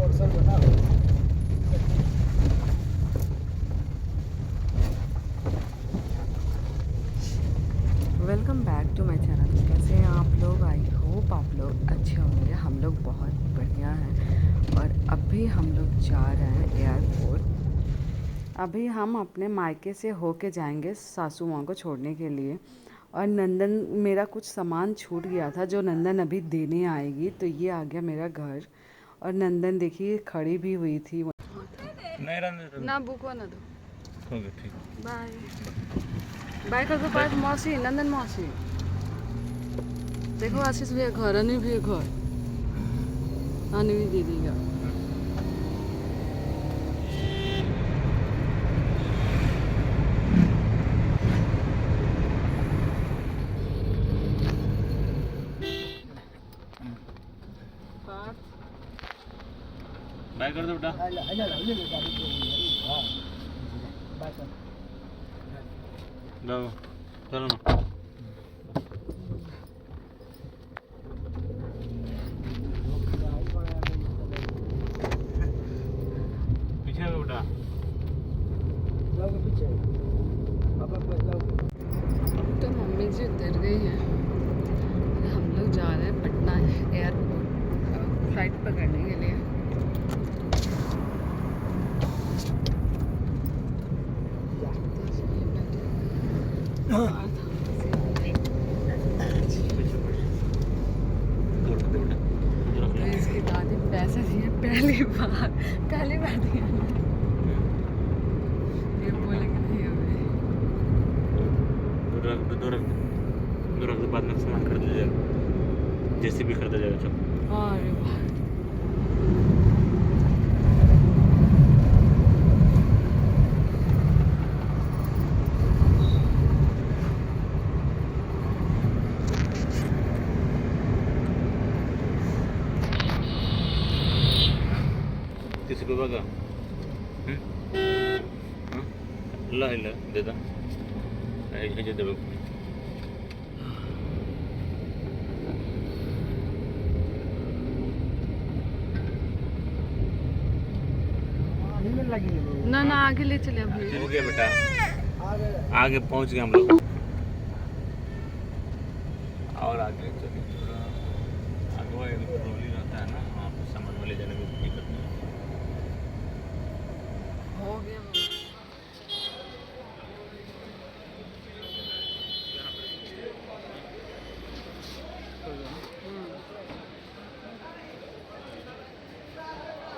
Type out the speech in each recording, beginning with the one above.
Welcome back to my channel. कैसे हैं आप लोग? आई होप आप लोग अच्छे होंगे। हम लोग बहुत बढ़िया हैं और अभी हम लोग जा रहे हैं एयरपोर्ट। अभी हम अपने मायके से होके जाएंगे सासू माँ को छोड़ने के लिए। और नंदन, मेरा कुछ सामान छूट गया था जो नंदन अभी देने आएगी, तो ये आ गया मेरा घर। और नंदन देखिए खड़ी भी हुई थी। नहीं रहने ना बुक ना दो। हो गया, ठीक। बाय बाय कर दो। बाय मौसी, नंदन मौसी। देखो आशीष भी है घर, अनु भी है घर, अनु भी दे देगा। बाय कर दो बेटा। जाओ, चलो ना। पीछे आओ बेटा। तो मम्मी जी उतर गई हैं। हम लोग जा रहे हैं पटना एयरपोर्ट फ्लाइट पकड़ने के लिए। तो इसकी दादी पैसे दिए पहली बार दिए। ये बोले कि नहीं अभी। दो रख दो, बाद में सामान खरीदा जाएगा, जैसे भी खरीदा जाएगा। चलो। अरे वाह, किसी को बगा ला हिला देता है जे देबे। ना ना आगे ले चले अभी। हो गया बेटा, आगे पहुंच गए हम लोग। और आगे चलिए थोड़ा आगे एक ट्रॉली रहता है ना, वहाँ पे सामान वाले जाने में दिक्कत नहीं है। हो गया।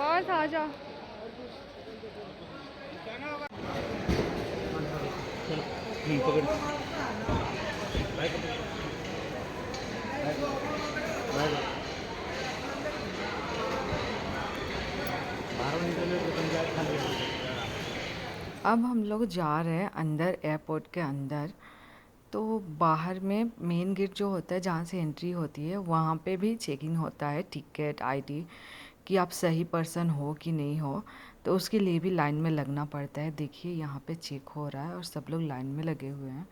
और था जा। पकड़ अब हम लोग जा रहे हैं अंदर, एयरपोर्ट के अंदर। तो बाहर में मेन गेट जो होता है जहाँ से एंट्री होती है, वहाँ पे भी चेकिंग होता है, टिकट आईडी, कि आप सही पर्सन हो कि नहीं हो। तो उसके लिए भी लाइन में लगना पड़ता है। देखिए यहाँ पे चेक हो रहा है और सब लोग लाइन में लगे हुए हैं।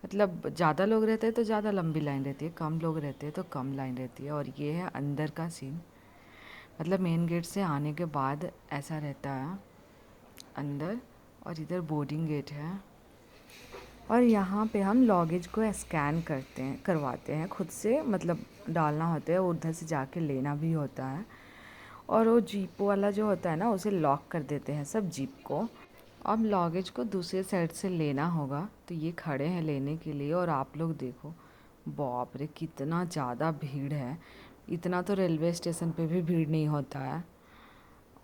मतलब ज़्यादा लोग रहते हैं तो ज़्यादा लंबी लाइन रहती है, कम लोग रहते हैं तो कम लाइन रहती है। और ये है अंदर का सीन। मतलब मेन गेट से आने के बाद ऐसा रहता है अंदर। और इधर बोर्डिंग गेट है। और यहाँ पे हम लगेज को स्कैन करवाते हैं खुद से, मतलब डालना होता है, उधर से जाके लेना भी होता है। और वो जीप वाला जो होता है ना, उसे लॉक कर देते हैं सब जीप को। अब लगेज को दूसरे साइड से लेना होगा, तो ये खड़े हैं लेने के लिए। और आप लोग देखो, बाप रे कितना ज़्यादा भीड़ है। इतना तो रेलवे स्टेशन पे भी भीड़ नहीं होता है।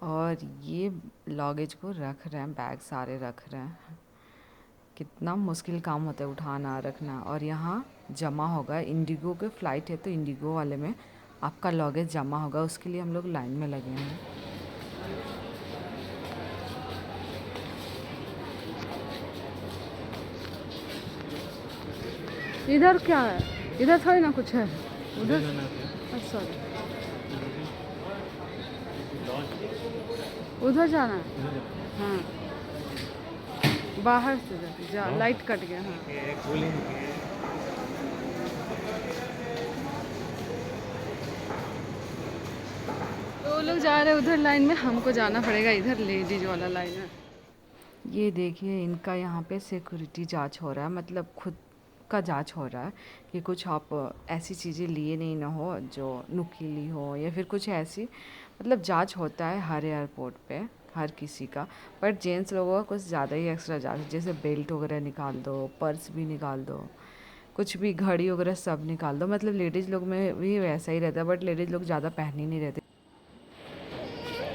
और ये लगेज को रख रहे हैं, बैग सारे रख रहे हैं। कितना मुश्किल काम होता है उठाना रखना। और यहाँ जमा होगा, इंडिगो के फ़्लाइट है तो इंडिगो वाले में आपका लगेज जमा होगा, उसके लिए हम लोग लाइन में लगे हैं। इधर क्या है? इधर थोड़ी ना कुछ है, उधर। अच्छा, उधर जाना है। हाँ, बाहर से जा, लाइट कट गया। हाँ, वो लोग जा रहे हैं उधर लाइन में, हमको जाना पड़ेगा इधर लेडीज वाला लाइन में। ये देखिए इनका यहाँ पे सिक्योरिटी जांच हो रहा है, मतलब खुद का जांच हो रहा है कि कुछ आप ऐसी चीज़ें लिए नहीं ना हो जो नुकीली हो या फिर कुछ ऐसी, मतलब जांच होता है हर एयरपोर्ट पे हर किसी का। बट जेंट्स लोगों का कुछ ज़्यादा ही एक्स्ट्रा जांच, जैसे बेल्ट वगैरह निकाल दो, पर्स भी निकाल दो, कुछ भी घड़ी वगैरह सब निकाल दो। मतलब लेडीज़ लोग में भी वैसा ही रहता है, बट लेडीज़ लोग ज़्यादा पहन ही नहीं रहते।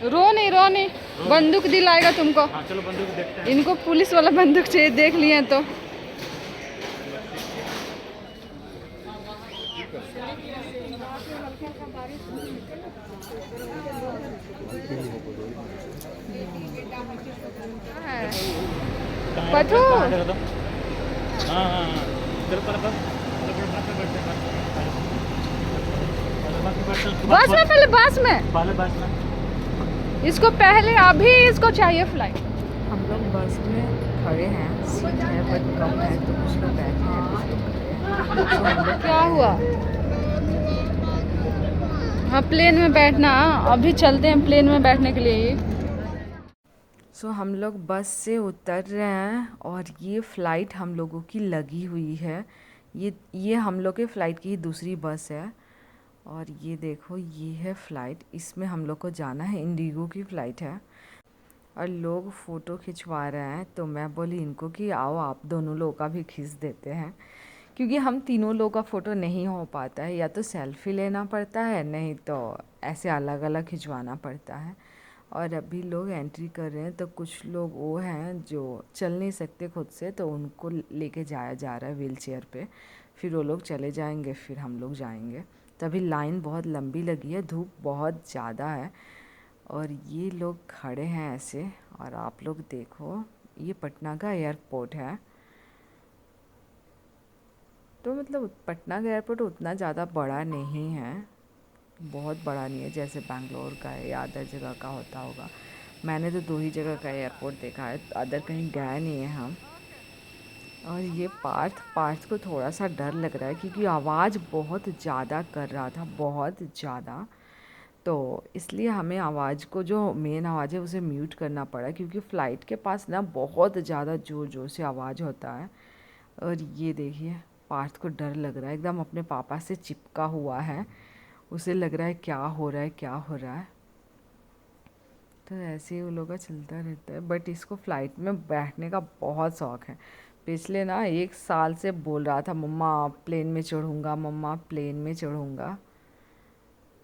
रो नहीं, बंदूक दिलाएगा तुमको। हाँ चलो बंदूक देखते हैं। इनको पुलिस वाला बंदूक चाहिए, देख लिए तो। पथू हाँ हाँ हाँ चलो बस में, पहले बस में, पहले बस में। इसको पहले अभी इसको चाहिए फ्लाइट। हम लोग बस में खड़े हैं, सीट है बट कम है, तो कुछ लोग बैठे हैं कुछ लोग खड़े हैं। तो हम लोग क्या हुआ? हाँ प्लेन में बैठना, अभी चलते हैं प्लेन में बैठने के लिए। सो हम लोग बस से उतर रहे हैं और ये फ़्लाइट हम लोगों की लगी हुई है। ये हम लोग के फ़्लाइट की दूसरी बस है और ये देखो ये है फ़्लाइट, इसमें हम लोग को जाना है। इंडिगो की फ़्लाइट है और लोग फ़ोटो खिंचवा रहे हैं, तो मैं बोली इनको कि आओ आप दोनों लोग का भी खींच देते हैं, क्योंकि हम तीनों लोग का फ़ोटो नहीं हो पाता है, या तो सेल्फ़ी लेना पड़ता है नहीं तो ऐसे अलग अलग खिंचवाना पड़ता है। और अभी लोग एंट्री कर रहे हैं, तो कुछ लोग वो हैं जो चल नहीं सकते खुद से, तो उनको लेके जाया जा रहा है व्हील चेयर पे। फिर वो लोग चले जाएंगे, फिर हम लोग जाएंगे। तभी लाइन बहुत लंबी लगी है, धूप बहुत ज़्यादा है और ये लोग खड़े हैं ऐसे। और आप लोग देखो ये पटना का एयरपोर्ट है, तो मतलब पटना का एयरपोर्ट उतना ज़्यादा बड़ा नहीं है, बहुत बड़ा नहीं है जैसे बैंगलोर का है या अदर जगह का होता होगा। मैंने तो 2 ही जगह का एयरपोर्ट देखा है, अदर कहीं गए नहीं हैं हम। और ये पार्थ को थोड़ा सा डर लग रहा है क्योंकि आवाज़ बहुत ज़्यादा कर रहा था, बहुत ज़्यादा। तो इसलिए हमें आवाज़ को, जो मेन आवाज़ है उसे म्यूट करना पड़ा, क्योंकि फ़्लाइट के पास ना बहुत ज़्यादा ज़ोर ज़ोर से आवाज़ होता है। और ये देखिए पार्थ को डर लग रहा है, एकदम अपने पापा से चिपका हुआ है, उसे लग रहा है क्या हो रहा है क्या हो रहा है। तो ऐसे ही वो लोग का चलता रहता है। बट इसको फ़्लाइट में बैठने का बहुत शौक़ है। पिछले ना 1 साल से बोल रहा था मम्मा प्लेन में चढ़ूँगा, मम्मा प्लेन में चढ़ूँगा।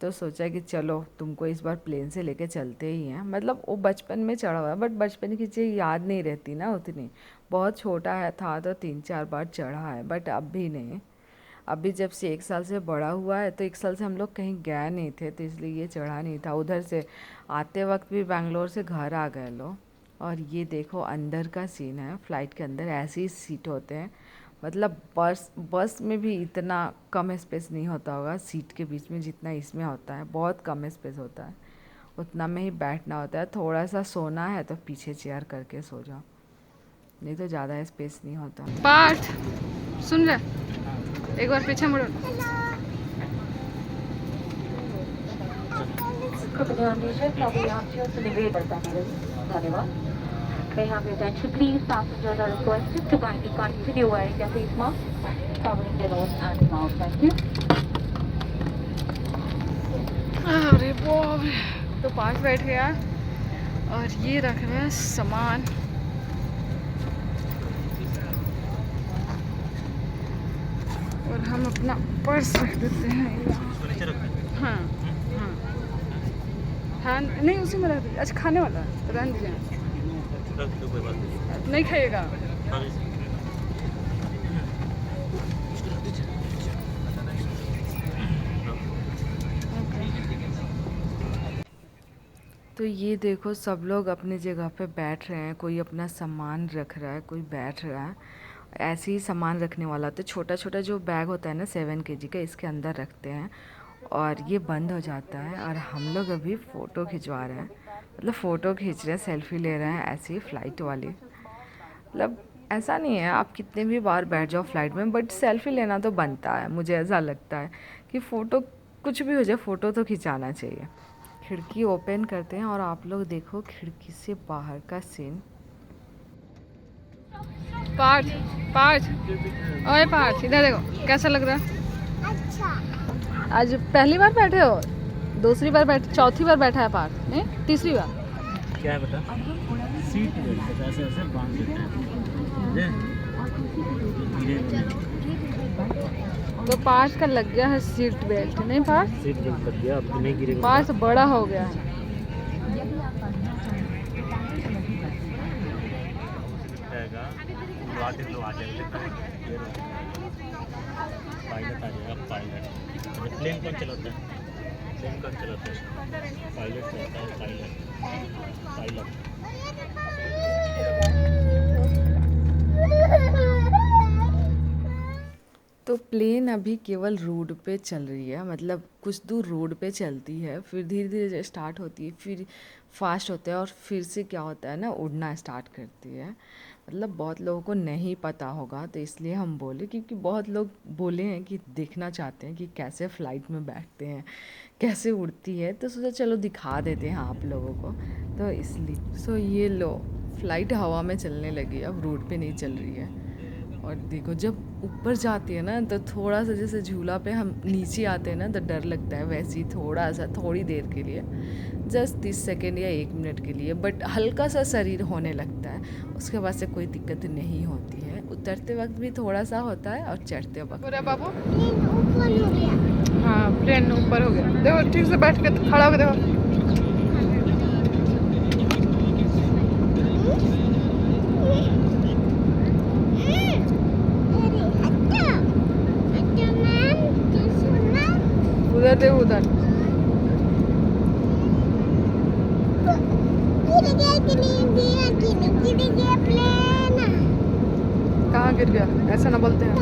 तो सोचा कि चलो तुमको इस बार प्लेन से लेके चलते ही हैं। मतलब वो बचपन में चढ़ा हुआ है, बट बचपन की चीज़ याद नहीं रहती ना उतनी। बहुत छोटा है था तो 3-4 बार चढ़ा है, बट अब भी नहीं। अभी जब से 1 साल से बड़ा हुआ है, तो 1 साल से हम लोग कहीं गए नहीं थे, तो इसलिए ये चढ़ा नहीं था। उधर से आते वक्त भी बैंगलोर से घर आ गए लोग। और ये देखो अंदर का सीन है, फ़्लाइट के अंदर ऐसे ही सीट होते हैं। मतलब बस में भी इतना कम स्पेस नहीं होता होगा सीट के बीच में जितना इसमें होता है, बहुत कम स्पेस होता है, उतना में ही बैठना होता है। थोड़ा सा सोना है तो पीछे चेयर करके सो जाओ, नहीं तो ज़्यादा स्पेस नहीं होता। पार्थ सुन रहे, एक बार पीछे मुड़ो। धन्यवाद। May I have your attention please? Passengers are requested to kindly continue wearing their face mask, covering their nose and mouth. Thank you. अरे बाप रे, तो पार्थ बैठ गया और ये रख रहे हैं सामान। और हम अपना पर्स रख देते हैं यहाँ। हाँ हाँ हाँ, नहीं उसी में रख दीजिए। अच्छा खाने वाला है, रहने दीजिए। नहीं खाइएगा? तो ये देखो सब लोग अपनी जगह पे बैठ रहे हैं, कोई अपना सामान रख रहा है, कोई बैठ रहा है। ऐसे ही सामान रखने वाला तो छोटा छोटा जो बैग होता है ना 7 kg का, इसके अंदर रखते हैं और ये बंद हो जाता है। और हम लोग अभी फ़ोटो खिंचवा रहे हैं, मतलब फ़ोटो खींच रहे हैं, सेल्फ़ी ले रहे हैं ऐसे ही फ़्लाइट वाली। मतलब ऐसा नहीं है आप कितने भी बार बैठ जाओ फ़्लाइट में, बट सेल्फ़ी लेना तो बनता है। मुझे ऐसा लगता है कि फ़ोटो कुछ भी हो जाए, फ़ोटो तो खिंचाना चाहिए। खिड़की ओपन करते हैं और आप लोग देखो खिड़की से बाहर का सीन। पार्थ, पार्थ, ओए पार्थ, इधर देखो कैसा लग रहा है। अच्छा। आज पहली बार बैठे हो, दूसरी बार बैठे, चौथी बार बैठा है पार्थ, नहीं तीसरी बार। क्या है बेटा? सीट बेल्ट ऐसे ऐसे बांध देते हैं, धीरे धीरे तो पार्थ का लग गया है सीट बेल्ट, नहीं पार्थ? सीट बेल्ट लग गया, अब तो नहीं गिरेगा। पार्थ बड़ा हो गया है। जाएगा वाटिस लो आ जाएगा, पायलट आ जाएगा। पायलट प्लेन कौन चलाता है? प्लेन कौन चलाता है? पायलट चलाता है। पायलट पायलट तो प्लेन अभी केवल रोड पे चल रही है, मतलब कुछ दूर रोड पे चलती है, फिर धीरे धीरे स्टार्ट होती है, फिर फास्ट होता है और फिर से क्या होता है ना, उड़ना स्टार्ट करती है। मतलब बहुत लोगों को नहीं पता होगा, तो इसलिए हम बोले, क्योंकि बहुत लोग बोले हैं कि देखना चाहते हैं कि कैसे फ़्लाइट में बैठते हैं, कैसे उड़ती है, तो सोचा चलो दिखा देते हैं आप लोगों को, तो इसलिए ये लो फ़्लाइट हवा में चलने लगी, अब रोड पे नहीं चल रही है। और देखो जब ऊपर जाती है ना, तो थोड़ा सा जैसे झूला पे हम नीचे आते हैं ना तो डर लगता है, वैसे ही थोड़ा सा, थोड़ी देर के लिए, जस्ट 30 सेकेंड या 1 मिनट के लिए, बट हल्का सा शरीर होने लगता है, उसके बाद से कोई दिक्कत नहीं होती है। उतरते वक्त भी थोड़ा सा होता है और चढ़ते वक्त। पूरा बाबू, प्लेन ऊपर हो गया। हाँ प्लेन ऊपर हो गया, देखो ठीक से बैठ के खड़ा होकर देखो। उधर देखो उधर, कहाँ गिर गया? ऐसा ना बोलते हैं,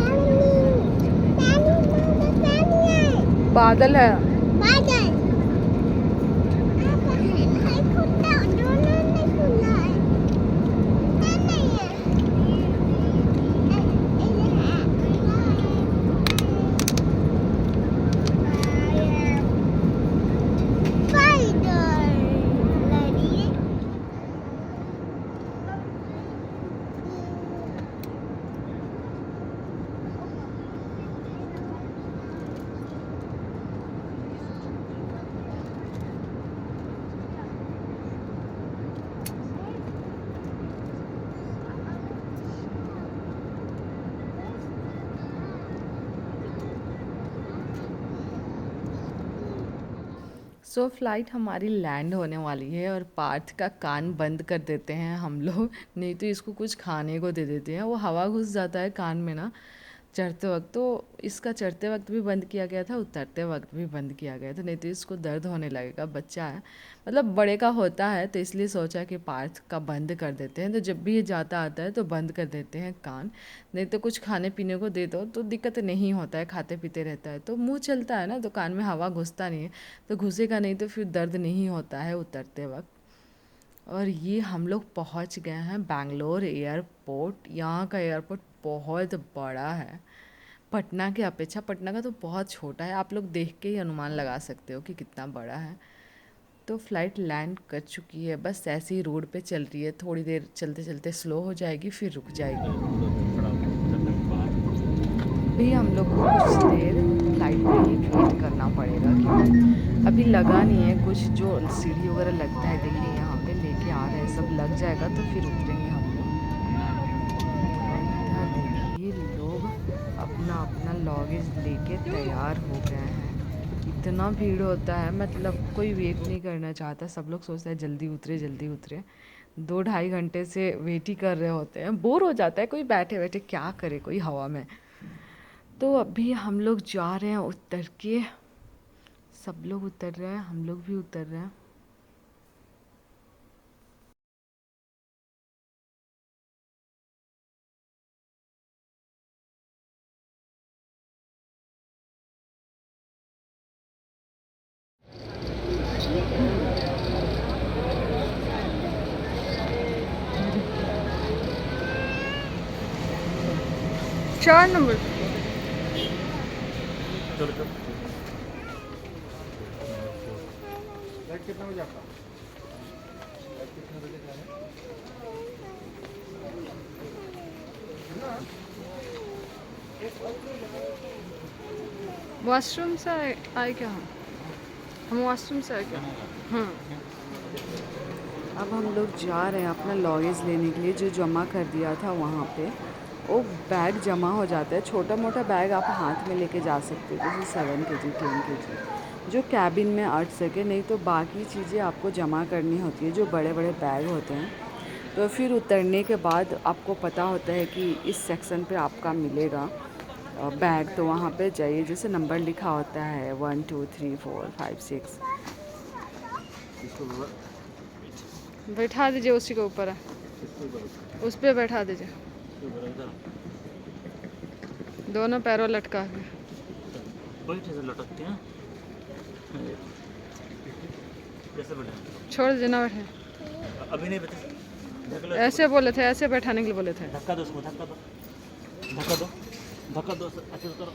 बादल है। सो फ्लाइट हमारी लैंड होने वाली है और पार्थ का कान बंद कर देते हैं हम लोग, नहीं तो इसको कुछ खाने को दे देते हैं, वो हवा घुस जाता है कान में ना चढ़ते वक्त, तो इसका चढ़ते वक्त भी बंद किया गया था, उतरते वक्त भी बंद किया गया था, नहीं तो इसको दर्द होने लगेगा। बच्चा है, मतलब बड़े का होता है, तो इसलिए सोचा कि पार्थ का बंद कर देते हैं, तो जब भी ये जाता आता है तो बंद कर देते हैं कान, नहीं तो कुछ खाने पीने को दे दो तो दिक्कत नहीं होता है, खाते पीते रहता है, तो मुंह चलता है ना, तो कान में हवा घुसता नहीं है, तो घुसेगा नहीं तो फिर दर्द नहीं होता है उतरते वक्त। और ये हम लोग पहुंच गए हैं बैंगलोर एयरपोर्ट। यहाँ का एयरपोर्ट बहुत बड़ा है, पटना के अपेक्षा। पटना का तो बहुत छोटा है, आप लोग देख के ही अनुमान लगा सकते हो कि कितना बड़ा है। तो फ़्लाइट लैंड कर चुकी है, बस ऐसे ही रोड पे चल रही है, थोड़ी देर चलते चलते स्लो हो जाएगी फिर रुक जाएगी। भी हम लोग को कुछ देर फ्लाइट में ही वेट करना पड़ेगा, क्योंकि अभी लगा नहीं है कुछ, जो सीढ़ी वगैरह लगता है, देखिए यहाँ पे लेके आ रहे हैं, सब लग जाएगा तो फिर उतरेंगे हम लोग। इधर देखिए लोग अपना अपना लगेज लेके तैयार हो गए हैं, इतना भीड़ होता है, मतलब कोई वेट नहीं करना चाहता, सब लोग सोचते हैं जल्दी उतरे जल्दी उतरे। 2-2.5 घंटे से वेट ही कर रहे होते हैं, बोर हो जाता है, कोई बैठे बैठे क्या करे कोई हवा में। तो अभी हम लोग जा रहे हैं उतर के, सब लोग उतर रहे हैं, हम लोग भी उतर रहे हैं। चार नंबर। चलो चलो वॉशरूम से आए क्या हम वॉशरूम से आए क्या? हाँ। अब हम लोग जा रहे हैं अपना लगेज लेने के लिए, जो जमा कर दिया था वहाँ पे। वो बैग जमा हो जाता है, छोटा मोटा बैग आप हाथ में लेके जा सकते हो, जैसे 7 kg 10 kg, जो कैबिन में अट सके। नहीं तो बाकी चीज़ें आपको जमा करनी होती है, जो बड़े बड़े बैग होते हैं। तो फिर उतरने के बाद आपको पता होता है कि इस सेक्शन पे आपका मिलेगा बैग, तो वहाँ पे जाइए, जैसे नंबर लिखा होता है 1 2 3 4 5 6। बैठा दीजिए उसी के ऊपर है, उस पर बैठा दीजिए, दोनों पैरों लटका के। बैठे से लटकते हैं जैसे बैठे। छोड़ दीजिए ना बैठे, अभी नहीं बैठे, ऐसे बोले थे, ऐसे बैठाने के लिए बोले थे। धक्का दो उसको, धक्का दो, धक्का दो, धक्का दो, अच्छे से करो।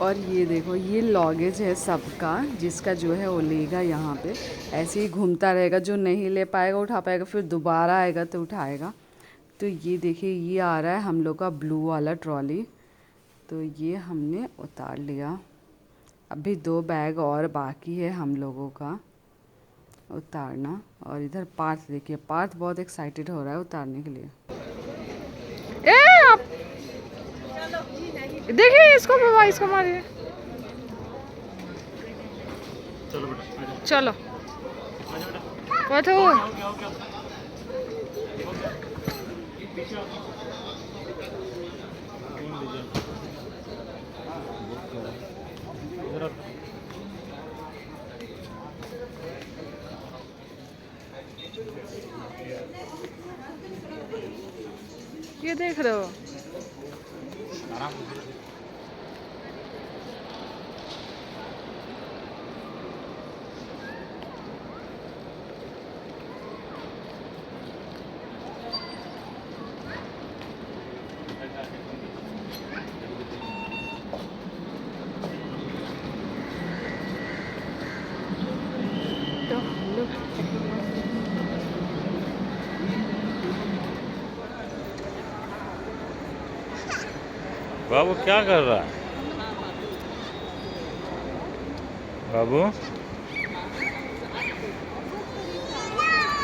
और ये देखो, ये लगेज है सबका, जिसका जो है वो लेगा यहाँ पे, ऐसे ही घूमता रहेगा। जो नहीं ले पाएगा उठा पाएगा, फिर दोबारा आएगा तो उठाएगा। तो ये देखिए, ये आ रहा है हम लोग का ब्लू वाला ट्रॉली, तो ये हमने उतार लिया। अभी 2 बैग और बाकी है हम लोगों का उतारना। और इधर पार्थ देखिए, पार्थ बहुत एक्साइटेड हो रहा है उतारने के लिए। आप देखिए इसको बाबा, इसको मारिए। चलो बेटा, चलो बैठो। ये देख रहे हो, बाबू क्या कर रहा है? बाबू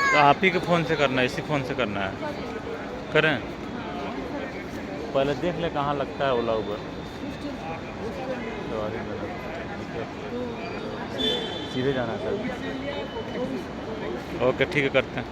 तो आप ही के फ़ोन से करना है, इसी फ़ोन से करना है। करें, पहले देख ले कहाँ लगता है ओला उबर। सीधे जाना है सर। ओके ठीक है, करते हैं।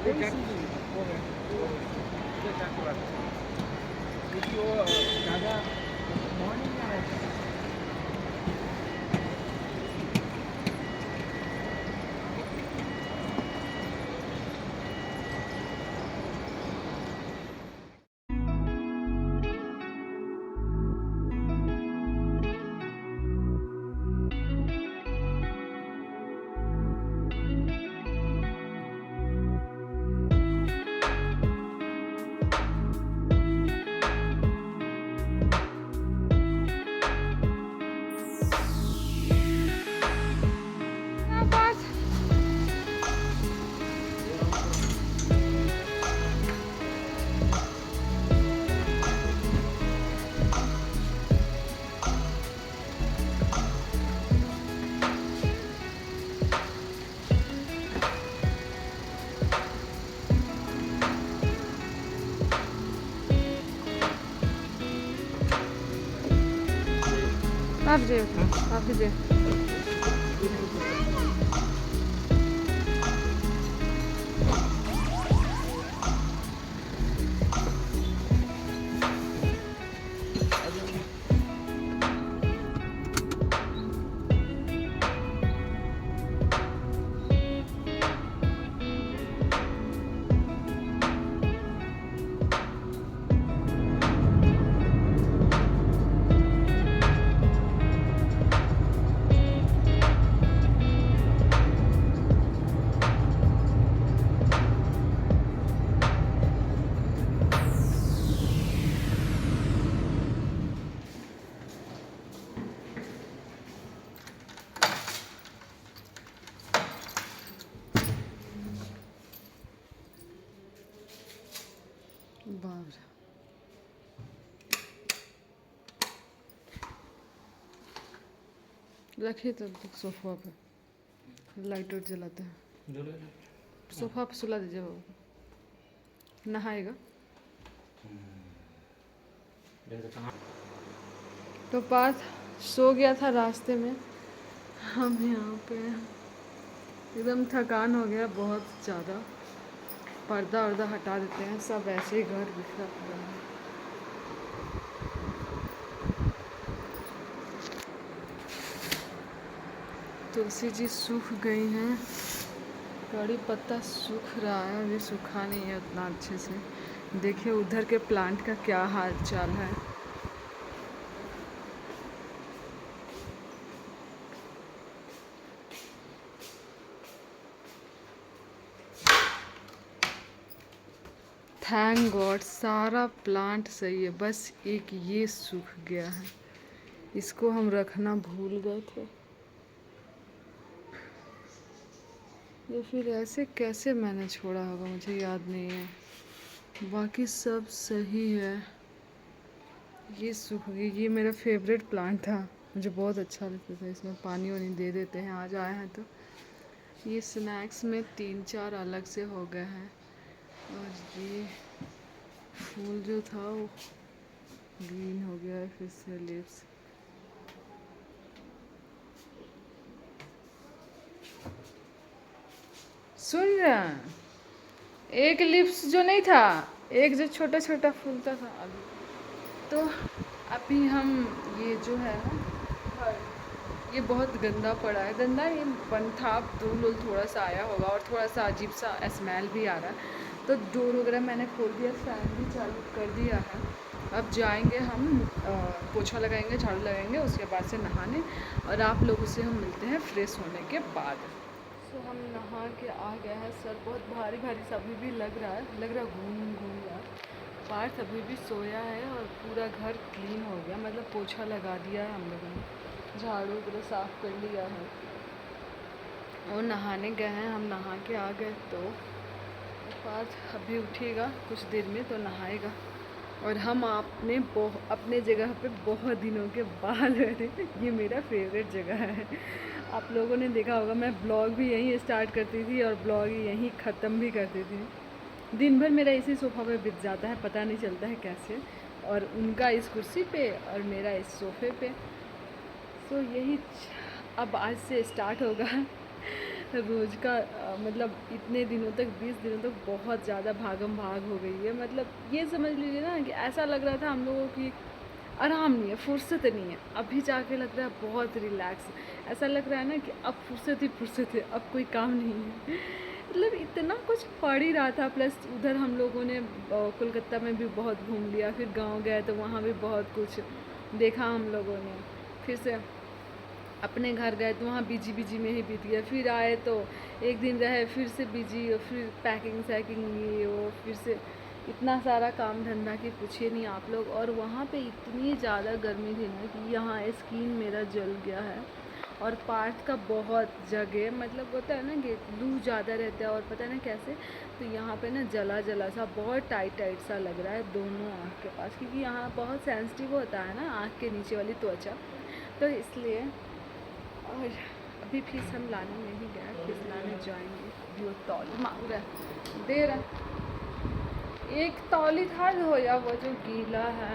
आप दीजिए। रखिए तब तक सोफा पे, लाइट वाइट जलाते हैं। सोफा पे सुला दीजिए बाबू को। नहाएगा तो पार्थ सो गया था रास्ते में। हम यहाँ पे एकदम थकान हो गया बहुत ज़्यादा। पर्दा वर्दा हटा देते हैं, सब ऐसे ही घर बिखरा पड़ा है। तुलसी जी सूख गई हैं, कड़ी पत्ता सूख रहा है, अभी सूखा नहीं है उतना अच्छे से। देखिए उधर के प्लांट का क्या हाल चाल है। थैंक गॉड सारा प्लांट सही है, बस एक ये सूख गया है, इसको हम रखना भूल गए थे। ये फिर ऐसे कैसे मैंने छोड़ा होगा मुझे याद नहीं है, बाकी सब सही है। ये सूख गई, ये मेरा फेवरेट प्लांट था, मुझे बहुत अच्छा लगता था। इसमें पानी वानी दे देते हैं, आज आए हैं तो। ये स्नैक्स में 3-4 अलग से हो गए हैं। और ये फूल जो था वो ग्रीन हो गया है फिर से लीव्स। सुन रहे हैं, एक लिप्स जो नहीं था, एक जो छोटा छोटा फूलता था अभी, तो अभी हम ये जो है ना, ये बहुत गंदा पड़ा है। गंदा ये बन था, धूल वूल थोड़ा सा आया होगा और थोड़ा सा अजीब सा स्मेल भी आ रहा है। तो डोर वगैरह मैंने खोल दिया, फैन भी चालू कर दिया है। अब जाएंगे हम, पोछा लगाएंगे, झाड़ू लगाएंगे, उसके बाद से नहाने, और आप लोगों से हम मिलते हैं फ्रेश होने के बाद। तो हम नहा के आ गए हैं। सर बहुत भारी भारी सा अभी भी लग रहा है, घूम घूम रहा है। पार्थ अभी भी सोया है और पूरा घर क्लीन हो गया, मतलब पोछा लगा दिया है हम लोगों ने, झाड़ू पूरा साफ़ कर लिया है। और नहाने गए हैं, हम नहा के आ गए। तो पार्थ अभी उठेगा कुछ देर में तो नहाएगा। और हम अपने जगह पे बहुत दिनों के बाद ये मेरा फेवरेट जगह है। आप लोगों ने देखा होगा मैं ब्लॉग भी यहीं स्टार्ट करती थी और ब्लॉग यहीं ख़त्म भी करती थी। दिन भर मेरा इसी सोफ़ा पे बीत जाता है, पता नहीं चलता है कैसे। और उनका इस कुर्सी पे और मेरा इस सोफ़े पे। तो यही अब आज से स्टार्ट होगा रोज़ का। मतलब इतने दिनों तक, 20 दिनों तक बहुत ज़्यादा भागम भाग हो गई है। मतलब ये समझ लीजिए ना कि ऐसा लग रहा था हम लोगों की आराम नहीं है, फुर्सत नहीं है। अभी जाके लग रहा है बहुत रिलैक्स, ऐसा लग रहा है ना कि अब फुर्सत ही फुर्सत है, अब कोई काम नहीं है। मतलब इतना कुछ पड़ ही रहा था। प्लस उधर हम लोगों ने कोलकाता में भी बहुत घूम लिया, फिर गांव गए तो वहाँ भी बहुत कुछ देखा हम लोगों ने। फिर से अपने घर गए तो वहाँ बिजी बिजी में ही बीत गया। फिर आए तो एक दिन रहे, फिर से बिजी, और फिर पैकिंग सैकिंग ये वो, फिर से इतना सारा काम धंधा कि पूछिए नहीं आप लोग। और वहाँ पे इतनी ज़्यादा गर्मी थी ना कि यहाँ स्किन मेरा जल गया है। और पार्थ का बहुत जगह, मतलब होता है ना कि लू ज़्यादा रहता है और पता है ना कैसे, तो यहाँ पे ना जला जला सा, बहुत टाइट टाइट सा लग रहा है दोनों आँख के पास, क्योंकि यहाँ बहुत सेंसिटिव होता है ना आँख के नीचे वाली त्वचा, तो इसलिए। और अभी फीस हम लाने नहीं गए, फीस लाने जाएंगे। जो तौल मांग रहा है, दे रहा है। एक तौली था धोया वो जो गीला है।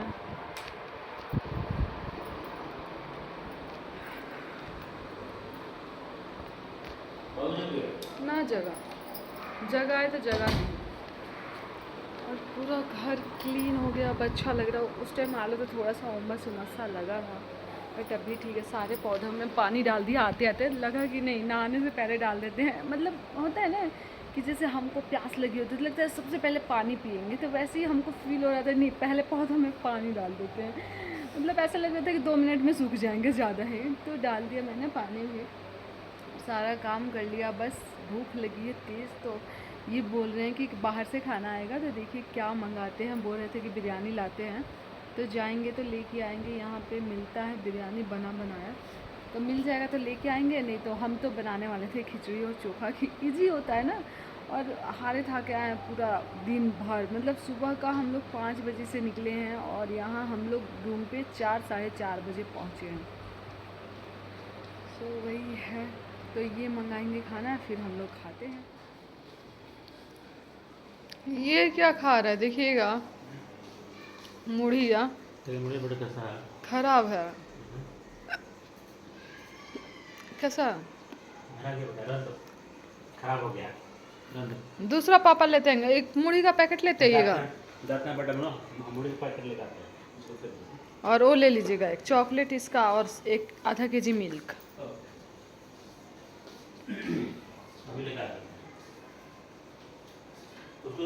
ना जगह है तो जगह नहीं। और पूरा घर क्लीन हो गया, अब अच्छा लग रहा है। उस टाइम आलू तो थोड़ा सा उमस सा लगा था, बट अभी ठीक है। सारे पौधों में पानी डाल दिया, आते आते लगा कि नहीं नहाने से पहले डाल देते हैं। मतलब होता है ना कि जैसे हमको प्यास लगी होती है तो लगता है सबसे पहले पानी पियेंगे, तो वैसे ही हमको फील हो रहा था नहीं पहले पौधों में पानी डाल देते हैं। मतलब ऐसा लग रहा था कि 2 मिनट में सूख जाएंगे ज़्यादा है, तो डाल दिया मैंने पानी भी, सारा काम कर लिया। बस भूख लगी है तेज़, तो ये बोल रहे हैं कि बाहर से खाना आएगा, तो देखिए क्या मंगाते हैं। बोल रहे थे कि बिरयानी लाते हैं, तो जाएंगे तो लेके आएंगे। यहाँ पे मिलता है बिरयानी बना बनाया, तो मिल जाएगा तो लेके आएंगे, नहीं तो हम तो बनाने वाले थे खिचड़ी और चोखा, कि ईजी होता है ना। और हारे था के आए पूरा दिन भर, मतलब सुबह का हम लोग 5 बजे से निकले हैं और यहाँ हम लोग रूम पे 4 साढ़े 4 बजे पहुँचे हैं। तो वही है, तो ये मंगाएंगे खाना, फिर हम लोग खाते हैं। ये क्या खा रहा है देखिएगा, मुड़िया तेरे मुझे बड़ा कैसा है? खराब है। कैसा? मेरा क्या बता रहा तो खराब हो गया। दूसरा पापा लेते हैं, एक मुड़ी का पैकेट लेते आइएगा जातना बटन लो, मुड़ी पैकेट ले जाते हैं उसको फिर और वो ले लीजिएगा, एक चॉकलेट इसका और एक आधा केजी मिल्क। अभी ले जाते हैं उसको